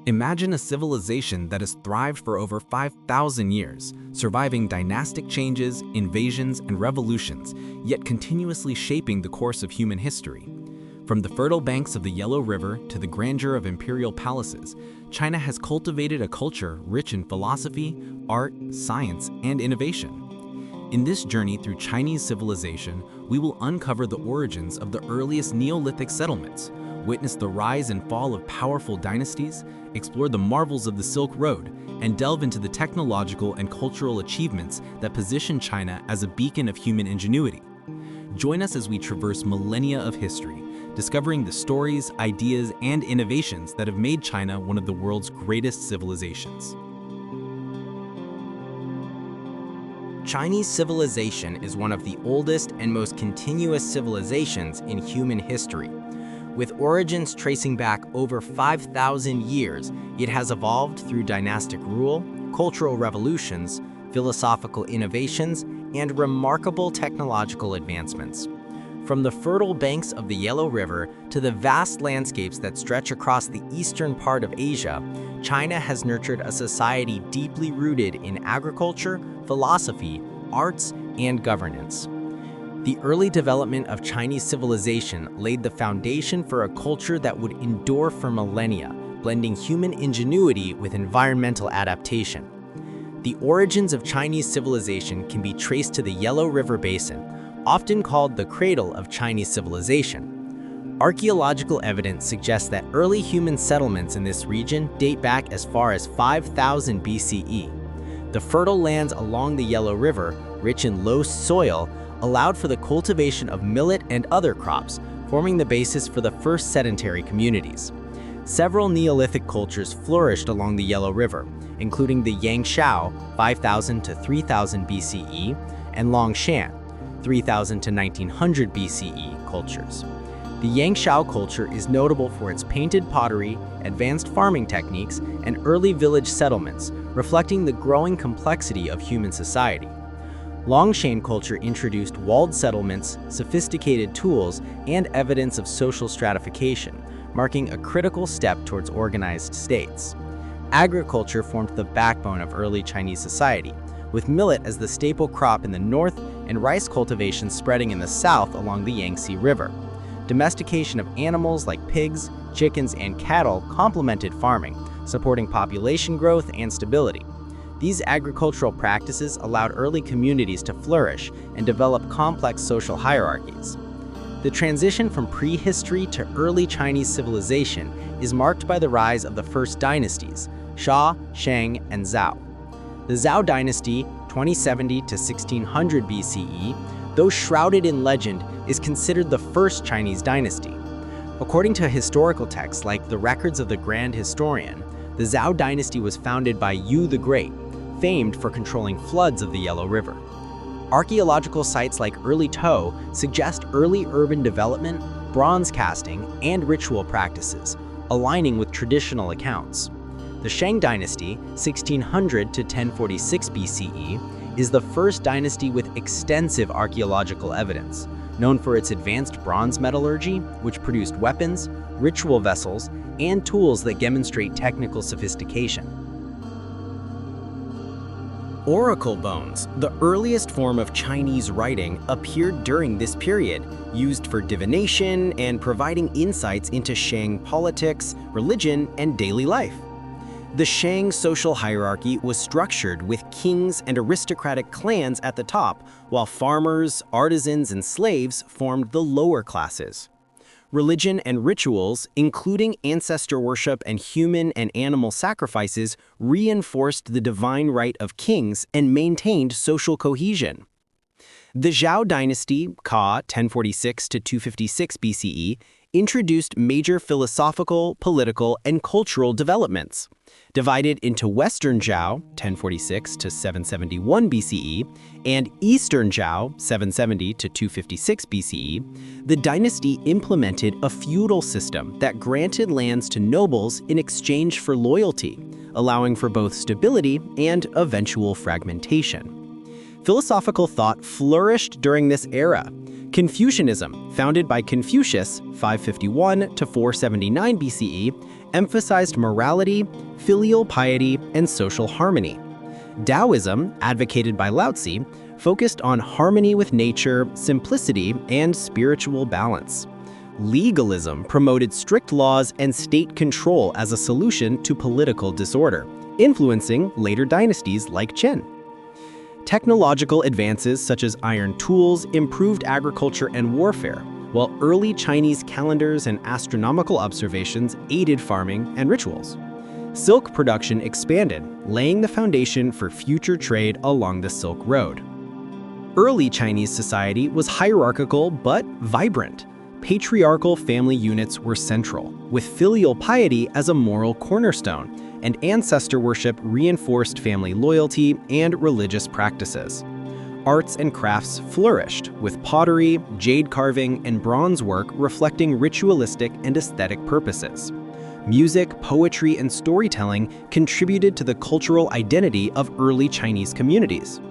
Imagine a civilization that has thrived for over 5,000 years, surviving dynastic changes, invasions, and revolutions, yet continuously shaping the course of human history. From the fertile banks of the Yellow River to the grandeur of imperial palaces, China has cultivated a culture rich in philosophy, art, science, and innovation. In this journey through Chinese civilization, we will uncover the origins of the earliest Neolithic settlements, witness the rise and fall of powerful dynasties, explore the marvels of the Silk Road, and delve into the technological and cultural achievements that position China as a beacon of human ingenuity. Join us as we traverse millennia of history, discovering the stories, ideas, and innovations that have made China one of the world's greatest civilizations. Chinese civilization is one of the oldest and most continuous civilizations in human history. With origins tracing back over 5,000 years, it has evolved through dynastic rule, cultural revolutions, philosophical innovations, and remarkable technological advancements. From the fertile banks of the Yellow River to the vast landscapes that stretch across the eastern part of Asia, China has nurtured a society deeply rooted in agriculture, philosophy, arts, and governance. The early development of Chinese civilization laid the foundation for a culture that would endure for millennia, blending human ingenuity with environmental adaptation. The origins of Chinese civilization can be traced to the Yellow River Basin, often called the cradle of Chinese civilization. Archaeological evidence suggests that early human settlements in this region date back as far as 5000 BCE. The fertile lands along the Yellow River, rich in low soil, allowed for the cultivation of millet and other crops, forming the basis for the first sedentary communities. Several Neolithic cultures flourished along the Yellow River, including the Yangshao 5000 to 3000 BCE and Longshan 3000 to 1900 BCE cultures. The Yangshao culture is notable for its painted pottery, advanced farming techniques, and early village settlements, reflecting the growing complexity of human society. Longshan culture introduced walled settlements, sophisticated tools, and evidence of social stratification, marking a critical step towards organized states. Agriculture formed the backbone of early Chinese society, with millet as the staple crop in the north and rice cultivation spreading in the south along the Yangtze River. Domestication of animals like pigs, chickens, and cattle complemented farming, supporting population growth and stability. These agricultural practices allowed early communities to flourish and develop complex social hierarchies. The transition from prehistory to early Chinese civilization is marked by the rise of the first dynasties, Shang, Shang, and Zhou. The Zhou Dynasty, 2070 to 1600 BCE, though shrouded in legend, is considered the first Chinese dynasty. According to historical texts like the records of the Grand Historian, the Zhou Dynasty was founded by Yu the Great, famed for controlling floods of the Yellow River. Archaeological sites like early Zhou suggest early urban development, bronze casting, and ritual practices, aligning with traditional accounts. The Shang Dynasty, 1600 to 1046 BCE, is the first dynasty with extensive archaeological evidence, known for its advanced bronze metallurgy, which produced weapons, ritual vessels, and tools that demonstrate technical sophistication. Oracle bones, the earliest form of Chinese writing, appeared during this period, used for divination and providing insights into Shang politics, religion, and daily life. The Shang social hierarchy was structured with kings and aristocratic clans at the top, while farmers, artisans, and slaves formed the lower classes. Religion and rituals, including ancestor worship and human and animal sacrifices, reinforced the divine right of kings and maintained social cohesion. The Zhou Dynasty, Ca 1046 to 256 BCE, introduced major philosophical, political, and cultural developments. Divided into Western Zhou, 1046 to 771 BCE, and Eastern Zhou, 770 to 256 BCE, the dynasty implemented a feudal system that granted lands to nobles in exchange for loyalty, allowing for both stability and eventual fragmentation. Philosophical thought flourished during this era. Confucianism, founded by Confucius 551 to 479 BCE, emphasized morality, filial piety, and social harmony. Taoism, advocated by Lao Tzu, focused on harmony with nature, simplicity, and spiritual balance. Legalism promoted strict laws and state control as a solution to political disorder, influencing later dynasties like Qin. Technological advances such as iron tools improved agriculture and warfare, while early Chinese calendars and astronomical observations aided farming and rituals. Silk production expanded, laying the foundation for future trade along the Silk Road. Early Chinese society was hierarchical but vibrant. Patriarchal family units were central, with filial piety as a moral cornerstone, and ancestor worship reinforced family loyalty and religious practices. Arts and crafts flourished, with pottery, jade carving, and bronze work reflecting ritualistic and aesthetic purposes. Music, poetry, and storytelling contributed to the cultural identity of early Chinese communities.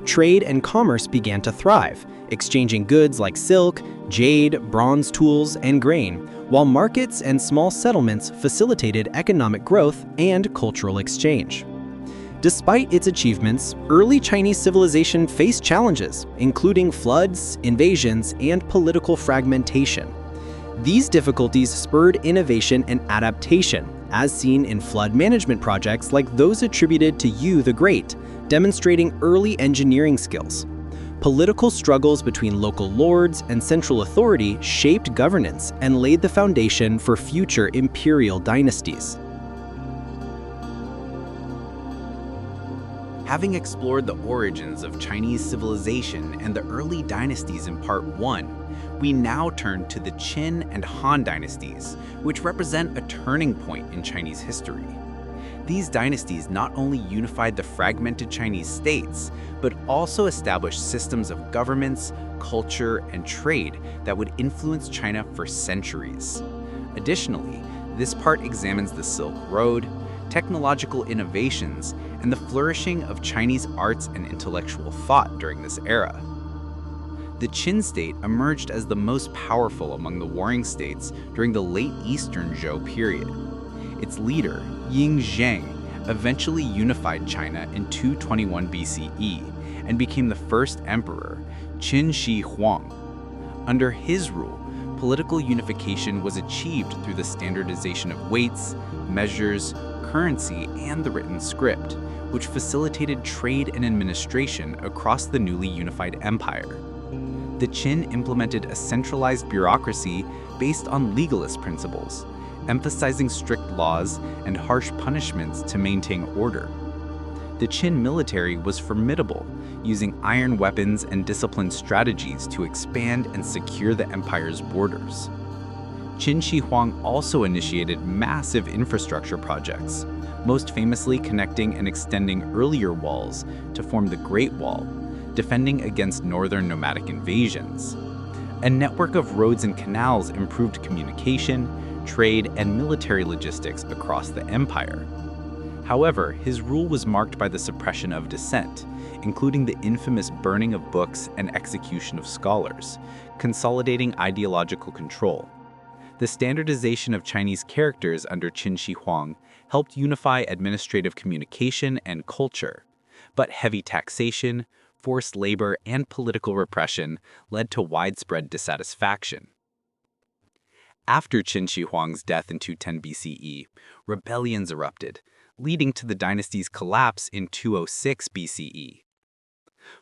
Trade and commerce began to thrive, exchanging goods like silk, jade, bronze tools, and grain, while markets and small settlements facilitated economic growth and cultural exchange. Despite its achievements, early Chinese civilization faced challenges, including floods, invasions, and political fragmentation. These difficulties spurred innovation and adaptation, as seen in flood management projects like those attributed to Yu the Great, demonstrating early engineering skills. Political struggles between local lords and central authority shaped governance and laid the foundation for future imperial dynasties. Having explored the origins of Chinese civilization and the early dynasties in Part 1, we now turn to the Qin and Han dynasties, which represent a turning point in Chinese history. These dynasties not only unified the fragmented Chinese states, but also established systems of governments, culture, and trade that would influence China for centuries. Additionally, this part examines the Silk Road, technological innovations, and the flourishing of Chinese arts and intellectual thought during this era. The Qin state emerged as the most powerful among the warring states during the late Eastern Zhou period. Its leader, Shang, eventually unified China in 221 BCE and became the first emperor, Qin Shi Huang. Under his rule, political unification was achieved through the standardization of weights, measures, currency, and the written script, which facilitated trade and administration across the newly unified empire. The Qin implemented a centralized bureaucracy based on legalist principles, emphasizing strict laws and harsh punishments to maintain order. The Qin military was formidable, using iron weapons and disciplined strategies to expand and secure the empire's borders. Qin Shi Huang also initiated massive infrastructure projects, most famously connecting and extending earlier walls to form the Great Wall, defending against northern nomadic invasions. A network of roads and canals improved communication, trade, and military logistics across the empire. However, his rule was marked by the suppression of dissent, including the infamous burning of books and execution of scholars, consolidating ideological control. The standardization of Chinese characters under Qin Shi Huang helped unify administrative communication and culture, but heavy taxation, forced labor, and political repression led to widespread dissatisfaction. After Qin Shi Huang's death in 210 BCE, rebellions erupted, leading to the dynasty's collapse in 206 BCE.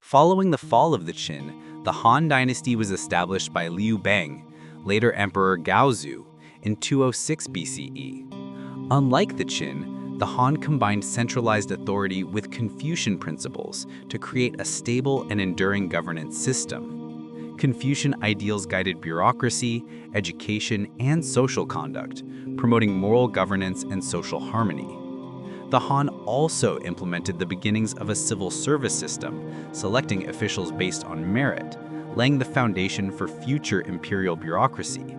Following the fall of the Qin, the Han Dynasty was established by Liu Bang, later Emperor Gaozu, in 206 BCE. Unlike the Qin, the Han combined centralized authority with Confucian principles to create a stable and enduring governance system. Confucian ideals guided bureaucracy, education, and social conduct, promoting moral governance and social harmony. The Han also implemented the beginnings of a civil service system, selecting officials based on merit, laying the foundation for future imperial bureaucracy.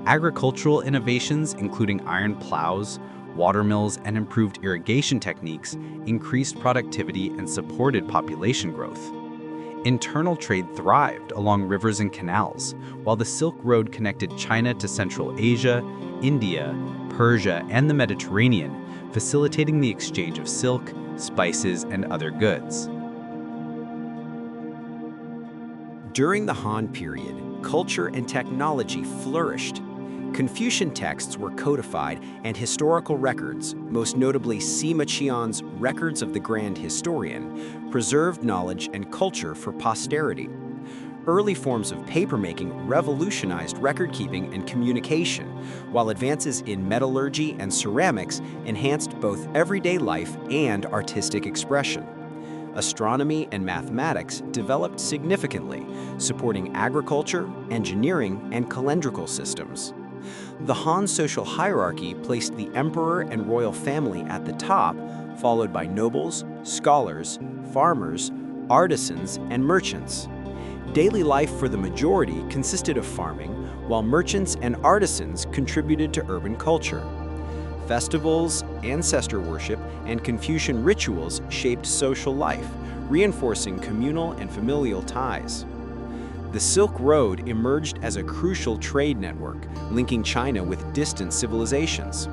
Agricultural innovations, including iron plows, water mills, and improved irrigation techniques, increased productivity and supported population growth. Internal trade thrived along rivers and canals, while the Silk Road connected China to Central Asia, India, Persia, and the Mediterranean, facilitating the exchange of silk, spices, and other goods. During the Han period, culture and technology flourished. Confucian texts were codified and historical records, most notably Sima Qian's Records of the Grand Historian, preserved knowledge and culture for posterity. Early forms of papermaking revolutionized record-keeping and communication, while advances in metallurgy and ceramics enhanced both everyday life and artistic expression. Astronomy and mathematics developed significantly, supporting agriculture, engineering, and calendrical systems. The Han social hierarchy placed the emperor and royal family at the top, followed by nobles, scholars, farmers, artisans, and merchants. Daily life for the majority consisted of farming, while merchants and artisans contributed to urban culture. Festivals, ancestor worship, and Confucian rituals shaped social life, reinforcing communal and familial ties. The Silk Road emerged as a crucial trade network, linking China with distant civilizations.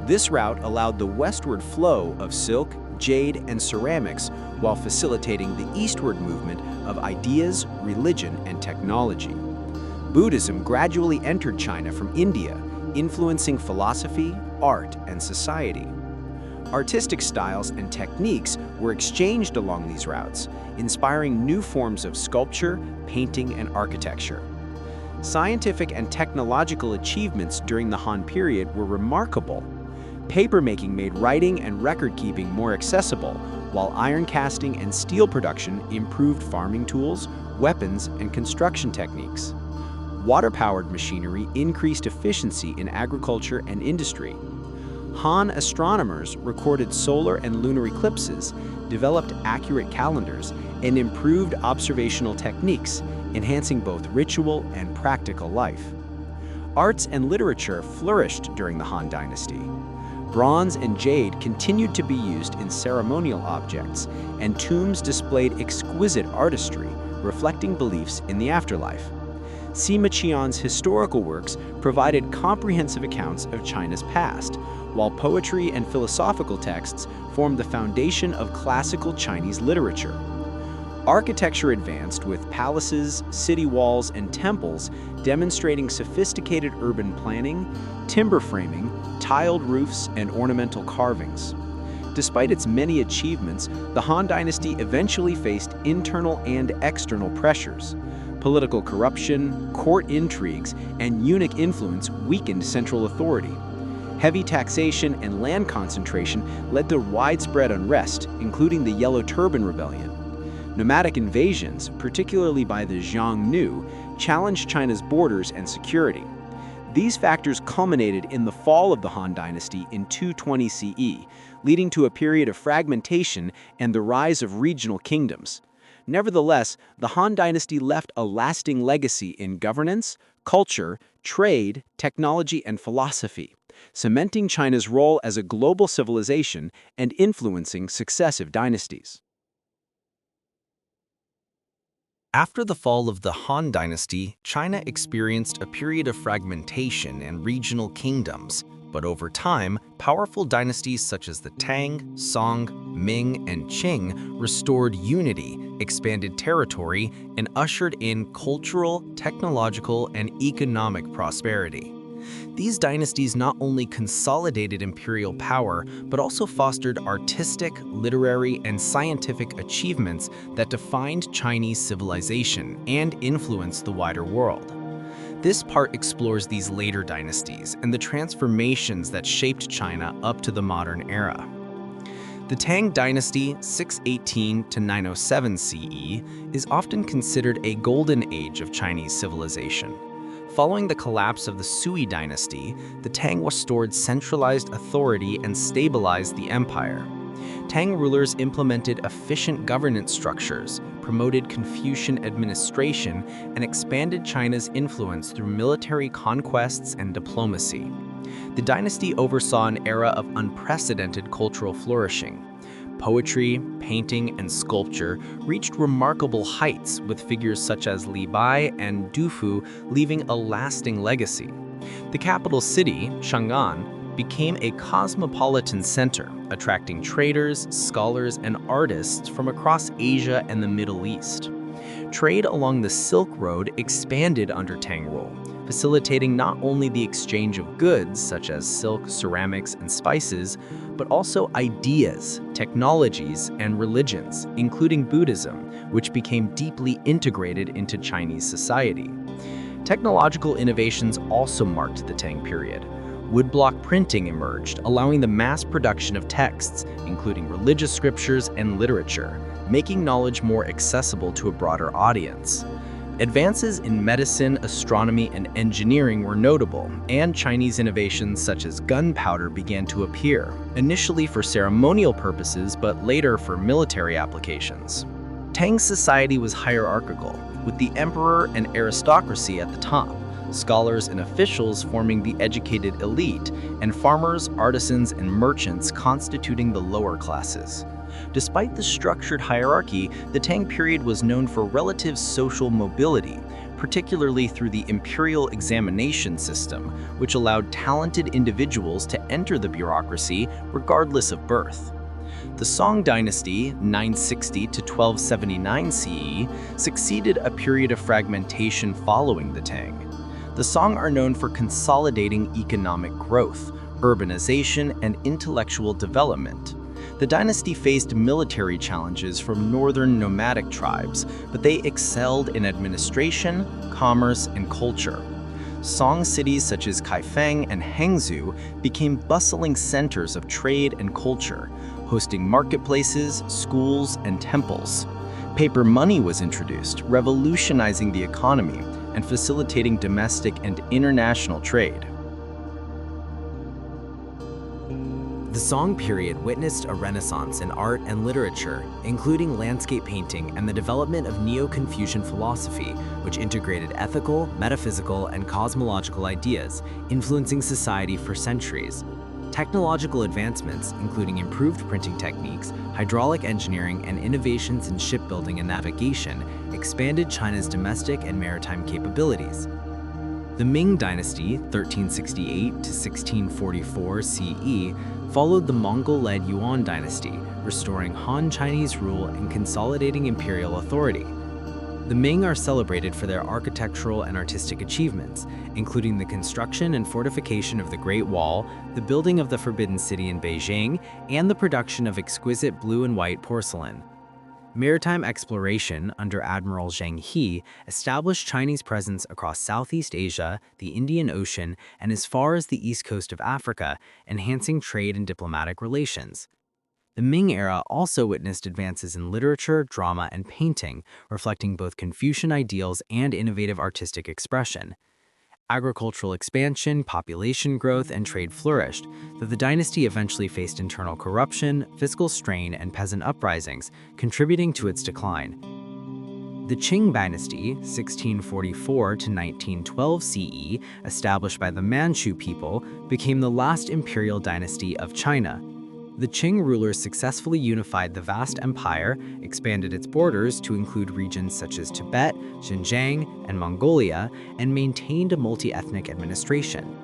This route allowed the westward flow of silk, jade, and ceramics, while facilitating the eastward movement of ideas, religion, and technology. Buddhism gradually entered China from India, influencing philosophy, art, and society. Artistic styles and techniques were exchanged along these routes, inspiring new forms of sculpture, painting, and architecture. Scientific and technological achievements during the Han period were remarkable. Papermaking made writing and record-keeping more accessible, while iron casting and steel production improved farming tools, weapons, and construction techniques. Water-powered machinery increased efficiency in agriculture and industry. Han astronomers recorded solar and lunar eclipses, developed accurate calendars, and improved observational techniques, enhancing both ritual and practical life. Arts and literature flourished during the Han Dynasty. Bronze and jade continued to be used in ceremonial objects, and tombs displayed exquisite artistry, reflecting beliefs in the afterlife. Sima Qian's historical works provided comprehensive accounts of China's past, while poetry and philosophical texts formed the foundation of classical Chinese literature. Architecture advanced with palaces, city walls, and temples demonstrating sophisticated urban planning, timber framing, tiled roofs, and ornamental carvings. Despite its many achievements, the Han Dynasty eventually faced internal and external pressures. Political corruption, court intrigues, and eunuch influence weakened central authority. Heavy taxation and land concentration led to widespread unrest, including the Yellow Turban Rebellion. Nomadic invasions, particularly by the Xiongnu, challenged China's borders and security. These factors culminated in the fall of the Han Dynasty in 220 CE, leading to a period of fragmentation and the rise of regional kingdoms. Nevertheless, the Han Dynasty left a lasting legacy in governance, culture, trade, technology, and philosophy, cementing China's role as a global civilization and influencing successive dynasties. After the fall of the Han Dynasty, China experienced a period of fragmentation and regional kingdoms, but over time, powerful dynasties such as the Tang, Song, Ming, and Qing restored unity, expanded territory, and ushered in cultural, technological, and economic prosperity. These dynasties not only consolidated imperial power, but also fostered artistic, literary, and scientific achievements that defined Chinese civilization and influenced the wider world. This part explores these later dynasties and the transformations that shaped China up to the modern era. The Tang Dynasty, 618 to 907 CE, is often considered a golden age of Chinese civilization. Following the collapse of the Sui dynasty, the Tang restored centralized authority and stabilized the empire. Tang rulers implemented efficient governance structures, promoted Confucian administration, and expanded China's influence through military conquests and diplomacy. The dynasty oversaw an era of unprecedented cultural flourishing. Poetry, painting, and sculpture reached remarkable heights, with figures such as Li Bai and Du Fu leaving a lasting legacy. The capital city, Chang'an, became a cosmopolitan center, attracting traders, scholars, and artists from across Asia and the Middle East. Trade along the Silk Road expanded under Tang rule, facilitating not only the exchange of goods such as silk, ceramics, and spices, but also ideas, technologies, and religions, including Buddhism, which became deeply integrated into Chinese society. Technological innovations also marked the Tang period. Woodblock printing emerged, allowing the mass production of texts, including religious scriptures and literature, making knowledge more accessible to a broader audience. Advances in medicine, astronomy, and engineering were notable, and Chinese innovations such as gunpowder began to appear, initially for ceremonial purposes but later for military applications. Tang society was hierarchical, with the emperor and aristocracy at the top, scholars and officials forming the educated elite, and farmers, artisans, and merchants constituting the lower classes. Despite the structured hierarchy, the Tang period was known for relative social mobility, particularly through the imperial examination system, which allowed talented individuals to enter the bureaucracy regardless of birth. The Song Dynasty, 960 to 1279 CE, succeeded a period of fragmentation following the Tang. The Song are known for consolidating economic growth, urbanization, and intellectual development. The dynasty faced military challenges from northern nomadic tribes, but they excelled in administration, commerce, and culture. Song cities such as Kaifeng and Hangzhou became bustling centers of trade and culture, hosting marketplaces, schools, and temples. Paper money was introduced, revolutionizing the economy and facilitating domestic and international trade. The Song period witnessed a renaissance in art and literature, including landscape painting and the development of Neo-Confucian philosophy, which integrated ethical, metaphysical, and cosmological ideas, influencing society for centuries. Technological advancements, including improved printing techniques, hydraulic engineering, and innovations in shipbuilding and navigation, expanded China's domestic and maritime capabilities. The Ming Dynasty, 1368 to 1644 CE, followed the Mongol-led Yuan Dynasty, restoring Han Chinese rule and consolidating imperial authority. The Ming are celebrated for their architectural and artistic achievements, including the construction and fortification of the Great Wall, the building of the Forbidden City in Beijing, and the production of exquisite blue and white porcelain. Maritime exploration under Admiral Zhang He established Chinese presence across Southeast Asia, the Indian Ocean, and as far as the east coast of Africa, enhancing trade and diplomatic relations. The Ming era also witnessed advances in literature, drama, and painting, reflecting both Confucian ideals and innovative artistic expression. Agricultural expansion, population growth, and trade flourished, though the dynasty eventually faced internal corruption, fiscal strain, and peasant uprisings, contributing to its decline. The Qing Dynasty, 1644 to 1912 CE, established by the Manchu people, became the last imperial dynasty of China. The Qing rulers successfully unified the vast empire, expanded its borders to include regions such as Tibet, Xinjiang, and Mongolia, and maintained a multi-ethnic administration.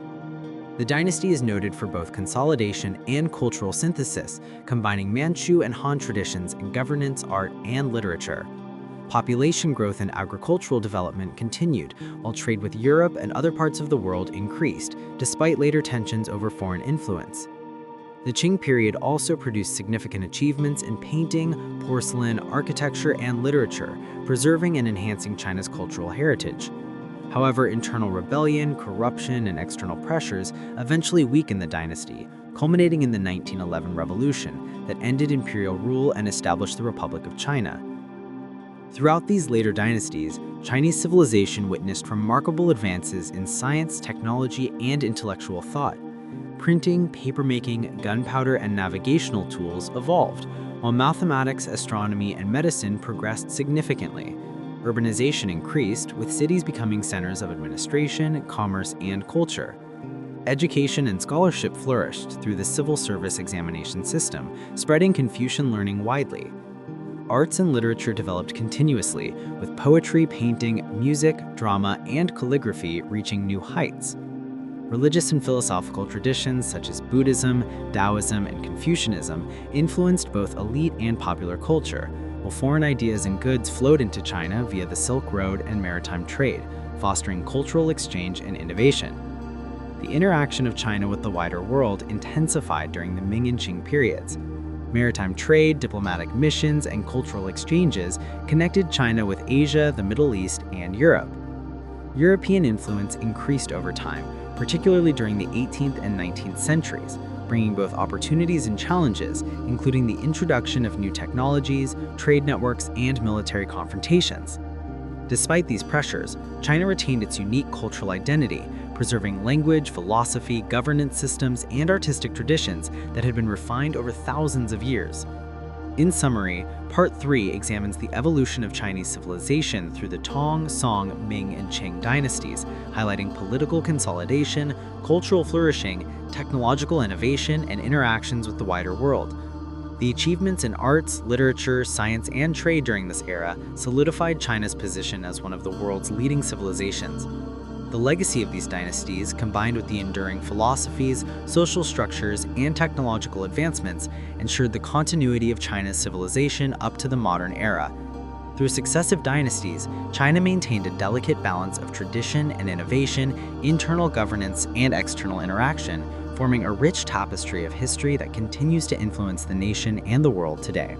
The dynasty is noted for both consolidation and cultural synthesis, combining Manchu and Han traditions in governance, art, and literature. Population growth and agricultural development continued, while trade with Europe and other parts of the world increased, despite later tensions over foreign influence. The Qing period also produced significant achievements in painting, porcelain, architecture, and literature, preserving and enhancing China's cultural heritage. However, internal rebellion, corruption, and external pressures eventually weakened the dynasty, culminating in the 1911 revolution that ended imperial rule and established the Republic of China. Throughout these later dynasties, Chinese civilization witnessed remarkable advances in science, technology, and intellectual thought. Printing, papermaking, gunpowder, and navigational tools evolved, while mathematics, astronomy, and medicine progressed significantly. Urbanization increased, with cities becoming centers of administration, commerce, and culture. education and scholarship flourished through the civil service examination system, spreading Confucian learning widely. Arts and literature developed continuously, with poetry, painting, music, drama, and calligraphy reaching new heights. Religious and philosophical traditions such as Buddhism, Taoism, and Confucianism influenced both elite and popular culture, while foreign ideas and goods flowed into China via the Silk Road and maritime trade, fostering cultural exchange and innovation. The interaction of China with the wider world intensified during the Ming and Qing periods. Maritime trade, diplomatic missions, and cultural exchanges connected China with Asia, the Middle East, and Europe. European influence increased over time, particularly during the 18th and 19th centuries, bringing both opportunities and challenges, including the introduction of new technologies, trade networks, and military confrontations. Despite these pressures, China retained its unique cultural identity, preserving language, philosophy, governance systems, and artistic traditions that had been refined over thousands of years. In summary, Part 3 examines the evolution of Chinese civilization through the Tang, Song, Ming, and Qing dynasties, highlighting political consolidation, cultural flourishing, technological innovation, and interactions with the wider world. The achievements in arts, literature, science, and trade during this era solidified China's position as one of the world's leading civilizations. The legacy of these dynasties, combined with the enduring philosophies, social structures, and technological advancements, ensured the continuity of China's civilization up to the modern era. Through successive dynasties, China maintained a delicate balance of tradition and innovation, internal governance, and external interaction, forming a rich tapestry of history that continues to influence the nation and the world today.